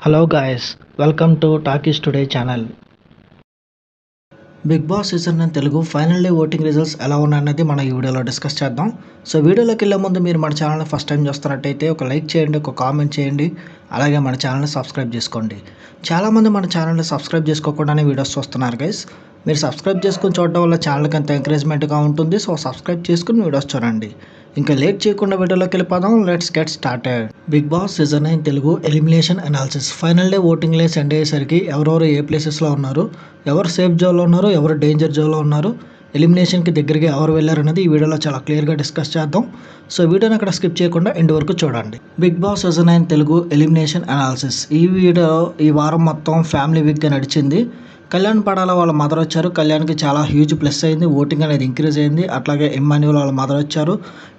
Hello guys, welcome to talkies today channel. Big boss season 9 Telugu final day voting results ఎలా ఉన్నాయన్నది మన ఈ వీడియోలో డిస్కస్ చేద్దాం. సో వీడియోలోకి వెళ్ళే ముందు మీరు మన ఛానల్ని ఫస్ట్ టైం చూస్తున్నట్టయితే ఒక లైక్ చేయండి, ఒక కామెంట్ చేయండి, అలాగే మన ఛానల్ని సబ్స్క్రైబ్ చేసుకోండి. చాలామంది మన ఛానల్ని సబ్స్క్రైబ్ చేసుకోకుండానే వీడియోస్ చూస్తున్నారు గైస్. మీరు సబ్స్క్రైబ్ చేసుకుని చూడడం వల్ల ఛానల్కి ఎంత ఎంకరేజ్మెంట్గా ఉంటుంది. సో సబ్స్క్రైబ్ చేసుకుని వీడియోస్ చూడండి. ఇంకా లేట్ చేయకుండా వీడియోలోకి వెళ్ళిపోదాం. Let's get started. Big boss season 9 Telugu elimination analysis final day voting lines end అయ్యేసరికి ఎవరెవరు ఏ ప్లేసెస్లో ఉన్నారు, ఎవరు సేఫ్ జోన్లో ఉన్నారు, ఎవరు డేంజర్ జోన్లో ఉన్నారు, ఎలిమినేషన్కి దగ్గరికి ఎవరు వెళ్ళారనేది ఈ వీడియోలో చాలా క్లియర్గా డిస్కస్ చేద్దాం. సో వీడియోని అక్కడ స్కిప్ చేయకుండా ఎండ్ వరకు చూడండి. Big boss season 9 Telugu elimination analysis ఈ వీడియో ఈ వారం మొత్తం ఫ్యామిలీ వీక్గా నడిచింది. కళ్యాణ్ పడాల వాళ్ళ మదర్ వచ్చారు. కళ్యాణ్కి చాలా హ్యూజ్ ప్లస్ అయింది, ఓటింగ్ అనేది ఇంక్రీజ్ అయింది. అట్లాగే ఇమ్మాన్యుల్ వాళ్ళ మదర్ వచ్చారు.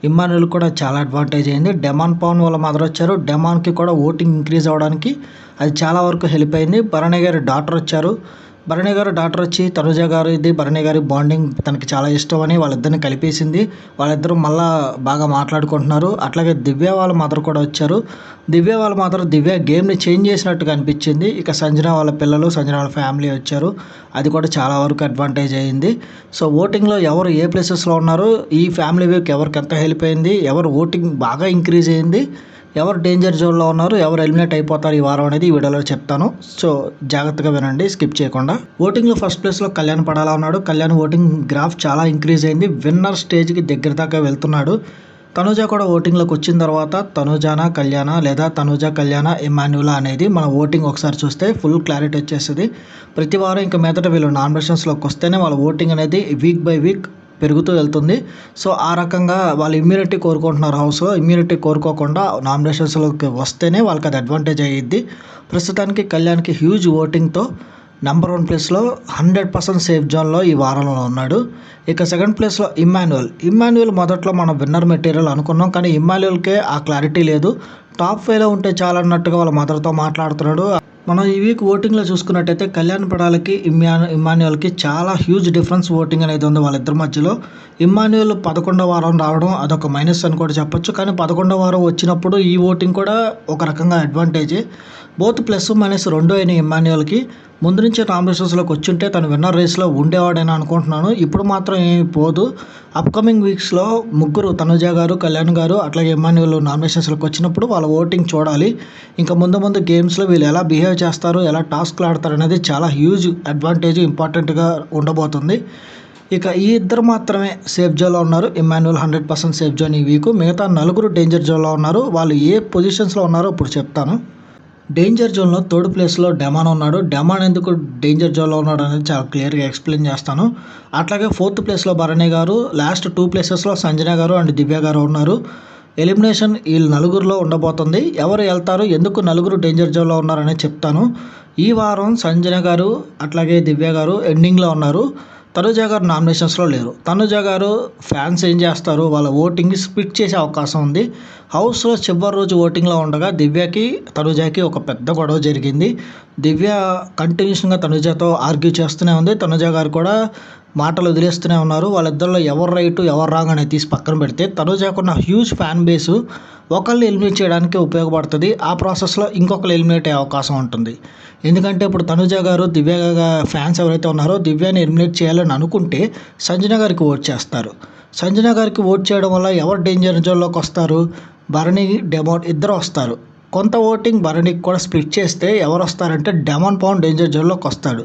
ఇమ్మాన్యుల్ కూడా చాలా అడ్వాంటేజ్ అయింది. డెమాన్ పవన్ వాళ్ళ మదర్ వచ్చారు. డెమాన్కి కూడా ఓటింగ్ ఇంక్రీజ్ అవ్వడానికి అది చాలా వరకు హెల్ప్ అయింది. భరణి గారి డాటర్ వచ్చారు. భరణి గారు డాక్టర్ వచ్చి తనుజ గారు ఇది భరణి గారి బాండింగ్ తనకి చాలా ఇష్టం అని వాళ్ళిద్దరిని కలిపేసింది. వాళ్ళిద్దరూ మళ్ళీ బాగా మాట్లాడుకుంటున్నారు. అట్లాగే దివ్య వాళ్ళ మదర్ కూడా వచ్చారు. దివ్య వాళ్ళ మదర్ దివ్య గేమ్ని చేంజ్ చేసినట్టుగా అనిపించింది. ఇక సంజన వాళ్ళ పిల్లలు, సంజన వాళ్ళ ఫ్యామిలీ వచ్చారు. అది కూడా చాలా వరకు అడ్వాంటేజ్ అయ్యింది. సో ఓటింగ్లో ఎవరు ఏ ప్లేసెస్లో ఉన్నారు, ఈ ఫ్యామిలీ వీక్ ఎవరికి ఎంత హెల్ప్ అయింది, ఎవరు ఓటింగ్ బాగా ఇంక్రీజ్ అయ్యింది, ఎవరు డేంజర్ జోన్లో ఉన్నారు, ఎవరు ఎలిమినేట్ అయిపోతారు ఈ వారం అనేది ఈ వీడియోలో చెప్తాను. సో జాగ్రత్తగా వినండి, స్కిప్ చేయకుండా. ఓటింగ్లో ఫస్ట్ ప్లేస్లో కళ్యాణ్ పడాలా ఉన్నాడు. కళ్యాణ్ ఓటింగ్ గ్రాఫ్ చాలా ఇంక్రీజ్ అయింది. విన్నర్ స్టేజ్కి దగ్గర దాకా వెళ్తున్నాడు. తనుజ కూడా ఓటింగ్లోకి వచ్చిన తర్వాత తనుజానా కళ్యాణ లేదా తనుజ కళ్యాణ ఇమాన్యులా అనేది మన ఓటింగ్ ఒకసారి చూస్తే ఫుల్ క్లారిటీ వచ్చేస్తుంది. ప్రతి వారం ఇంకా మీదట వీళ్ళు నామినేషన్స్లోకి వస్తేనే వాళ్ళ ఓటింగ్ అనేది వీక్ బై వీక్ పెరుగుతూ వెళ్తుంది. సో ఆ రకంగా వాళ్ళు ఇమ్యూనిటీ కోరుకుంటున్నారు. హౌస్లో ఇమ్యూనిటీ కోరుకోకుండా నామినేషన్స్లోకి వస్తేనే వాళ్ళకి అది అడ్వాంటేజ్ అయ్యిద్ది. ప్రస్తుతానికి కళ్యాణ్కి హ్యూజ్ ఓటింగ్తో నెంబర్ 1 ప్లేస్లో 100% సేఫ్ జోన్లో ఈ వారంలో ఉన్నాడు. ఇక సెకండ్ ప్లేస్లో ఇమ్మాన్యుల్ మొదట్లో మనం విన్నర్ మెటీరియల్ అనుకున్నాం, కానీ ఇమ్మాన్యుల్కే ఆ క్లారిటీ లేదు. టాప్ 5లో ఉంటే చాలన్నట్టుగా వాళ్ళ మదర్తో మాట్లాడుతున్నాడు. మనం ఈ వీక్ ఓటింగ్లో చూసుకున్నట్టయితే కళ్యాణ్ పడాలకి ఇమ్మాన్యుల్కి చాలా హ్యూజ్ డిఫరెన్స్ ఓటింగ్ అనేది ఉంది వాళ్ళిద్దరి మధ్యలో. ఇమ్మాన్యుల్ 11వ వారం రావడం అదొక మైనస్ అని కూడా చెప్పొచ్చు, కానీ 11వ వారం వచ్చినప్పుడు ఈ ఓటింగ్ కూడా ఒక రకంగా అడ్వాంటేజే. బోత్ ప్లస్ మైనస్ రెండు అయిన ఇమ్మాన్యుల్కి ముందు నుంచే నామినేషన్స్లోకి వచ్చుంటే తను విన్నర్ రేస్లో ఉండేవాడని అనుకుంటున్నాను. ఇప్పుడు మాత్రం ఏమి పోదు. అప్కమింగ్ వీక్స్లో ముగ్గురు తనుజ గారు, కళ్యాణ్ గారు, అట్లాగే ఇమ్మాన్యుల్ నామినేషన్స్లోకి వచ్చినప్పుడు వాళ్ళ ఓటింగ్ చూడాలి. ఇంకా ముందు గేమ్స్లో వీళ్ళు ఎలా బిహేవ్ చేస్తారు, ఎలా టాస్క్లు ఆడతారు అనేది చాలా హ్యూజ్ అడ్వాంటేజ్ ఇంపార్టెంట్గా ఉండబోతుంది. ఇక ఈ ఇద్దరు మాత్రమే సేఫ్ జోన్లో ఉన్నారు. ఇమ్మాన్యుల్ 100% సేఫ్ జోన్ ఈ వీక్. మిగతా నలుగురు డేంజర్ జోన్లో ఉన్నారు. వాళ్ళు ఏ పొజిషన్స్లో ఉన్నారో ఇప్పుడు చెప్తాను. డేంజర్ జోన్లో థర్డ్ ప్లేస్లో డెమాన్ ఉన్నాడు. డెమాన్ ఎందుకు డేంజర్ జోన్లో ఉన్నాడు అనేది చాలా క్లియర్గా ఎక్స్ప్లెయిన్ చేస్తాను. అట్లాగే ఫోర్త్ ప్లేస్లో భరణి గారు, లాస్ట్ 2 ప్లేసెస్లో సంజన గారు అండ్ దివ్య గారు ఉన్నారు. ఎలిమినేషన్ వీళ్ళు నలుగురిలో ఉండబోతుంది. ఎవరు వెళ్తారు, ఎందుకు నలుగురు డేంజర్ జోన్లో ఉన్నారనేది చెప్తాను. ఈ వారం సంజన గారు అట్లాగే దివ్య గారు ఎండింగ్లో ఉన్నారు. తనుజ గారు నామినేషన్స్లో లేరు. తనుజ గారు ఫ్యాన్స్ ఏం చేస్తారు, వాళ్ళ ఓటింగ్ స్ప్లిట్ చేసే అవకాశం ఉంది. హౌస్లో చివరి రోజు ఓటింగ్లో ఉండగా దివ్యకి తనుజకి ఒక పెద్ద గొడవ జరిగింది. దివ్య కంటిన్యూషన్గా తనుజతో ఆర్గ్యూ చేస్తూనే ఉంది. తనుజ గారు కూడా మాటలు వదిలేస్తూనే ఉన్నారు. వాళ్ళిద్దరిలో ఎవరు రైటు ఎవరు రాంగ్ అనేది తీసి పక్కన పెడితే తనుజకున్న హ్యూజ్ ఫ్యాన్ బేసు ఒకరిని ఎలిమినేట్ చేయడానికి ఉపయోగపడుతుంది. ఆ ప్రాసెస్లో ఇంకొకరు ఎలిమినేట్ అయ్యే అవకాశం ఉంటుంది. ఎందుకంటే ఇప్పుడు తనుజ గారు దివ్య ఫ్యాన్స్ ఎవరైతే ఉన్నారో దివ్యని ఎలిమినేట్ చేయాలని అనుకుంటే సంజన గారికి ఓట్ చేస్తారు. సంజన గారికి ఓట్ చేయడం వల్ల ఎవరు డేంజర్ జోన్లోకి వస్తారు, భరణి డెమాన్ ఇద్దరు వస్తారు. కొంత ఓటింగ్ భరణికి కూడా స్ప్లిట్ చేస్తే ఎవరు వస్తారంటే డెమాన్ పవన్ డేంజర్ జోన్లోకి వస్తాడు.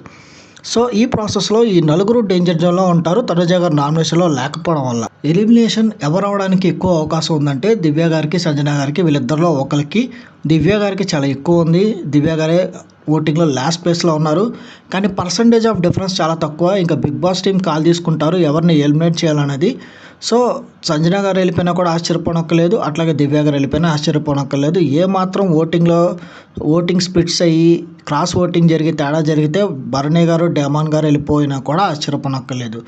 సో ఈ ప్రాసెస్లో ఈ నలుగురు డేంజర్ జోన్లో ఉంటారు. తనుజ గారు నామినేషన్లో లేకపోవడం వల్ల ఎలిమినేషన్ ఎవరు అవడానికి ఎక్కువ అవకాశం ఉందంటే దివ్య గారికి, సంజన గారికి, వీళ్ళిద్దరిలో ఒకరికి. దివ్య గారికి చాలా ఎక్కువ ఉంది. దివ్య గారే ఓటింగ్లో లాస్ట్ ప్లేస్లో ఉన్నారు, కానీ పర్సంటేజ్ ఆఫ్ డిఫరెన్స్ చాలా తక్కువ. ఇంకా బిగ్ బాస్ టీం కాల్ తీసుకుంటారు ఎవరిని ఎలిమినేట్ చేయాలనేది. సో సంజన గారు వెళ్ళిపోయినా కూడా ఆశ్చర్యపోనక్కర్లేదు, అట్లాగే దివ్య గారు వెళ్ళిపోయినా ఆశ్చర్యపోనక్కర్లేదు. ఏమాత్రం ఓటింగ్ స్ప్లిట్స్ అయ్యి క్రాస్ ఓటింగ్ తేడా జరిగితే భరణి గారు, డెమాన్ గారు వెళ్ళిపోయినా కూడా ఆశ్చర్యపోనక్కర్లేదు.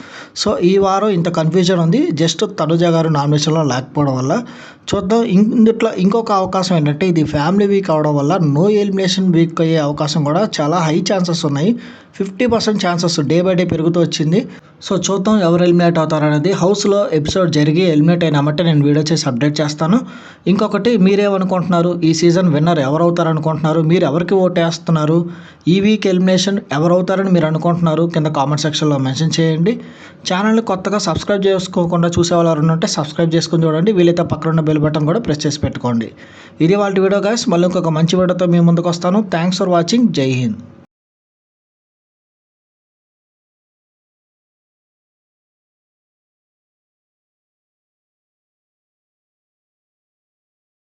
సో ఈ వారం ఇంత కన్ఫ్యూజన్ ఉంది జస్ట్ తనుజ గారు నామినేషన్లో లేకపోవడం వల్ల. చూద్దాం. ఇందుట్లో ఇంకొక అవకాశం ఏంటంటే ఇది ఫ్యామిలీ వీక్ అవడం వల్ల నో ఎలిమినేషన్ వీక్ అయ్యే అవకాశం కూడా చాలా హై ఛాన్సెస్ ఉన్నాయి. 50% ఛాన్సెస్ డే బై డే పెరుగుతూ వచ్చింది. సో చూద్దాం ఎవరు ఎలిమినేట్ అవుతారనేది. హౌస్లో ఎపిసోడ్ జరిగి ఎలిమినేట్ అయినామంటే నేను వీడియో చేసి అప్డేట్ చేస్తాను. ఇంకొకటి మీరేమనుకుంటున్నారు, ఈ సీజన్ విన్నర్ ఎవరవుతారు అనుకుంటున్నారు, మీరు ఎవరికి ఓటేస్తున్నారు, ఈ వీక్ ఎలిమినేషన్ ఎవరవుతారని మీరు అనుకుంటున్నారు కింద కామెంట్ సెక్షన్లో మెన్షన్ చేయండి. ఛానల్ని కొత్తగా సబ్స్క్రైబ్ చేసుకోకుండా చూసేవాళ్ళు ఎవరైనా ఉంటే సబ్స్క్రైబ్ చేసుకుని చూడండి. వీలైతే పక్కన ఉన్న బెల్ బటన్ కూడా ప్రెస్ చేసి పెట్టుకోండి. ఇది వాళ్ళ వీడియో గైస్. మళ్ళీ ఇంకొక మంచి వీడియోతో మీ ముందుకు వస్తాను. Thanks for watching. జై హింద్.